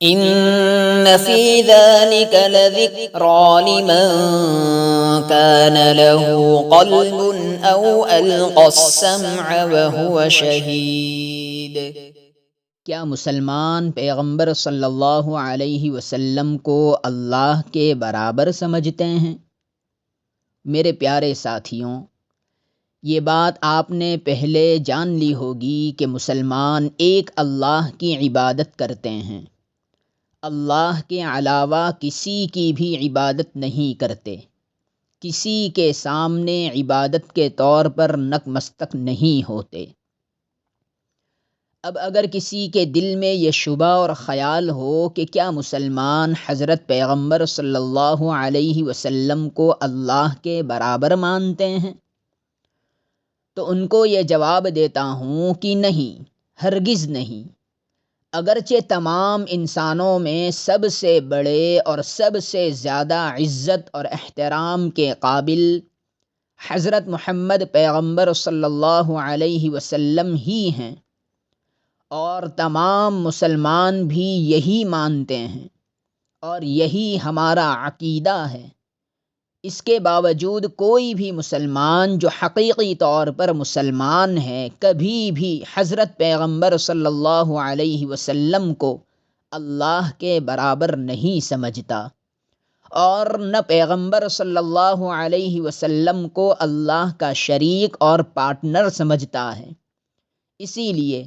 إن في ذلك لذكرى لمن كان له قلب أو ألقى السمع وهو شهيد۔ کیا مسلمان پیغمبر صلی اللہ علیہ وسلم کو اللہ کے برابر سمجھتے ہیں؟ میرے پیارے ساتھیوں، یہ بات آپ نے پہلے جان لی ہوگی کہ مسلمان ایک اللہ کی عبادت کرتے ہیں، اللہ کے علاوہ کسی کی بھی عبادت نہیں کرتے، کسی کے سامنے عبادت کے طور پر نتمستک نہیں ہوتے۔ اب اگر کسی کے دل میں یہ شبہ اور خیال ہو کہ کیا مسلمان حضرت پیغمبر صلی اللہ علیہ وسلم کو اللہ کے برابر مانتے ہیں، تو ان کو یہ جواب دیتا ہوں کہ نہیں، ہرگز نہیں۔ اگرچہ تمام انسانوں میں سب سے بڑے اور سب سے زیادہ عزت اور احترام کے قابل حضرت محمد پیغمبر صلی اللہ علیہ وسلم ہی ہیں، اور تمام مسلمان بھی یہی مانتے ہیں اور یہی ہمارا عقیدہ ہے، اس کے باوجود کوئی بھی مسلمان جو حقیقی طور پر مسلمان ہے کبھی بھی حضرت پیغمبر صلی اللہ علیہ وسلم کو اللہ کے برابر نہیں سمجھتا، اور نہ پیغمبر صلی اللہ علیہ وسلم کو اللہ کا شریک اور پارٹنر سمجھتا ہے۔ اسی لیے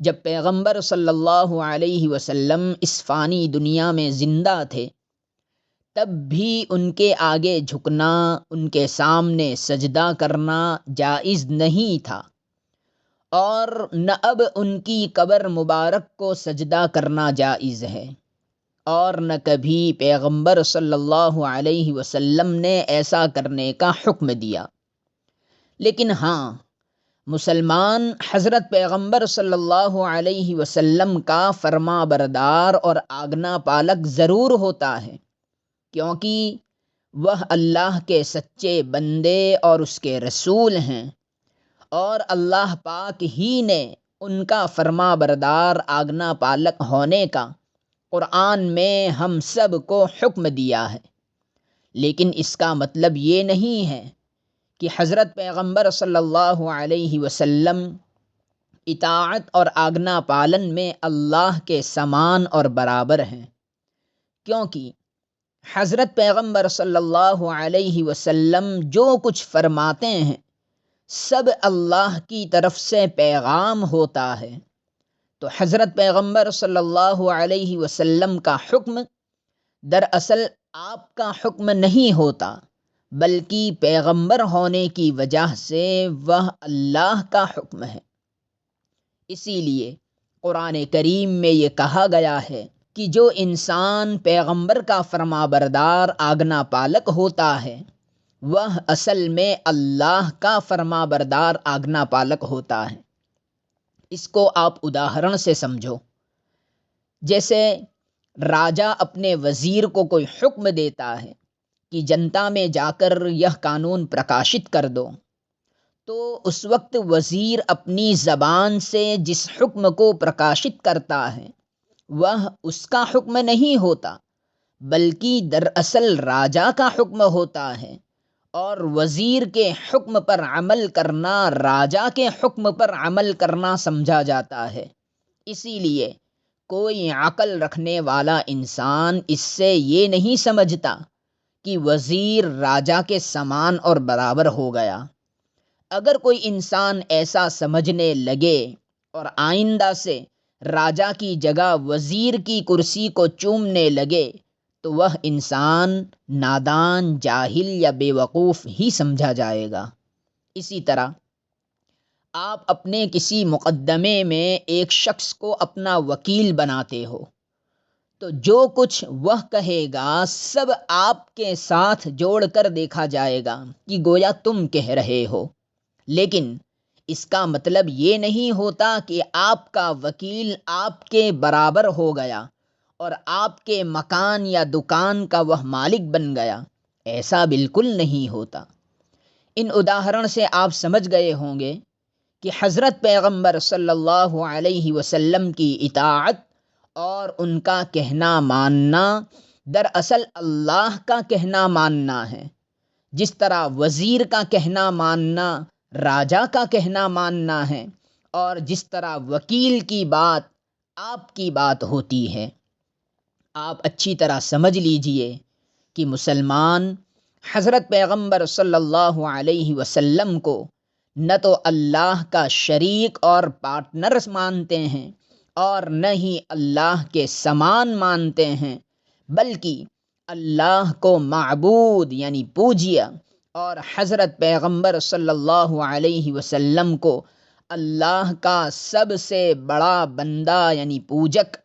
جب پیغمبر صلی اللہ علیہ وسلم اس فانی دنیا میں زندہ تھے، تب بھی ان کے آگے جھکنا، ان کے سامنے سجدہ کرنا جائز نہیں تھا، اور نہ اب ان کی قبر مبارک کو سجدہ کرنا جائز ہے، اور نہ کبھی پیغمبر صلی اللہ علیہ وسلم نے ایسا کرنے کا حکم دیا۔ لیکن ہاں، مسلمان حضرت پیغمبر صلی اللہ علیہ وسلم کا فرما بردار اور آگنا پالک ضرور ہوتا ہے، کیونکہ وہ اللہ کے سچے بندے اور اس کے رسول ہیں، اور اللہ پاک ہی نے ان کا فرما بردار آگنا پالک ہونے کا قرآن میں ہم سب کو حکم دیا ہے۔ لیکن اس کا مطلب یہ نہیں ہے کہ حضرت پیغمبر صلی اللہ علیہ وسلم اطاعت اور آگنا پالن میں اللہ کے سمان اور برابر ہیں، کیونکہ حضرت پیغمبر صلی اللہ علیہ وسلم جو کچھ فرماتے ہیں سب اللہ کی طرف سے پیغام ہوتا ہے، تو حضرت پیغمبر صلی اللہ علیہ وسلم کا حکم دراصل آپ کا حکم نہیں ہوتا، بلکہ پیغمبر ہونے کی وجہ سے وہ اللہ کا حکم ہے۔ اسی لیے قرآن کریم میں یہ کہا گیا ہے کہ جو انسان پیغمبر کا فرما بردار آگنا پالک ہوتا ہے وہ اصل میں اللہ کا فرما بردار آگنا پالک ہوتا ہے۔ اس کو آپ اداہرن سے سمجھو۔ جیسے راجا اپنے وزیر کو کوئی حکم دیتا ہے کہ جنتا میں جا کر یہ قانون پرکاشت کر دو، تو اس وقت وزیر اپنی زبان سے جس حکم کو پرکاشت کرتا ہے وہ اس کا حکم نہیں ہوتا، بلکہ دراصل راجا کا حکم ہوتا ہے، اور وزیر کے حکم پر عمل کرنا راجا کے حکم پر عمل کرنا سمجھا جاتا ہے۔ اسی لیے کوئی عقل رکھنے والا انسان اس سے یہ نہیں سمجھتا کہ وزیر راجا کے سمان اور برابر ہو گیا۔ اگر کوئی انسان ایسا سمجھنے لگے اور آئندہ سے راجا کی جگہ وزیر کی کرسی کو چومنے لگے تو وہ انسان نادان، جاہل یا بے وقوف ہی سمجھا جائے گا۔ اسی طرح آپ اپنے کسی مقدمے میں ایک شخص کو اپنا وکیل بناتے ہو، تو جو کچھ وہ کہے گا سب آپ کے ساتھ جوڑ کر دیکھا جائے گا کہ گویا تم کہہ رہے ہو، لیکن اس کا مطلب یہ نہیں ہوتا کہ آپ کا وکیل آپ کے برابر ہو گیا اور آپ کے مکان یا دکان کا وہ مالک بن گیا۔ ایسا بالکل نہیں ہوتا۔ ان اداہرن سے آپ سمجھ گئے ہوں گے کہ حضرت پیغمبر صلی اللہ علیہ وسلم کی اطاعت اور ان کا کہنا ماننا دراصل اللہ کا کہنا ماننا ہے، جس طرح وزیر کا کہنا ماننا راجا کا کہنا ماننا ہے، اور جس طرح وکیل کی بات آپ کی بات ہوتی ہے۔ آپ اچھی طرح سمجھ لیجئے کہ مسلمان حضرت پیغمبر صلی اللہ علیہ وسلم کو نہ تو اللہ کا شریک اور پارٹنر مانتے ہیں اور نہ ہی اللہ کے سمان مانتے ہیں، بلکہ اللہ کو معبود یعنی پوجیا، اور حضرت پیغمبر صلی اللہ علیہ وسلم کو اللہ کا سب سے بڑا بندہ یعنی پوجک،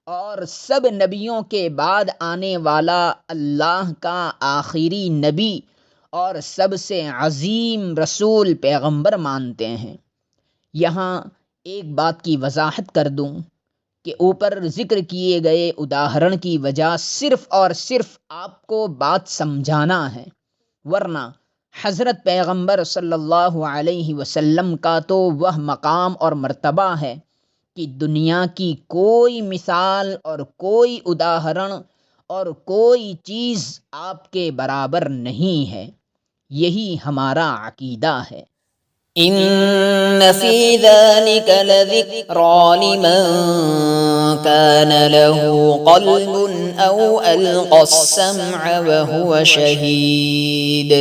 اور سب نبیوں کے بعد آنے والا اللہ کا آخری نبی اور سب سے عظیم رسول پیغمبر مانتے ہیں۔ یہاں ایک بات کی وضاحت کر دوں کہ اوپر ذکر کیے گئے اداہرن کی وجہ صرف اور صرف آپ کو بات سمجھانا ہے، ورنہ حضرت پیغمبر صلی اللہ علیہ وسلم کا تو وہ مقام اور مرتبہ ہے کہ دنیا کی کوئی مثال اور کوئی اداہرن اور کوئی چیز آپ کے برابر نہیں ہے۔ یہی ہمارا عقیدہ ہے۔ ان فی ذلک لذکری لمن کان له قلب او القى السمع وهو شہید۔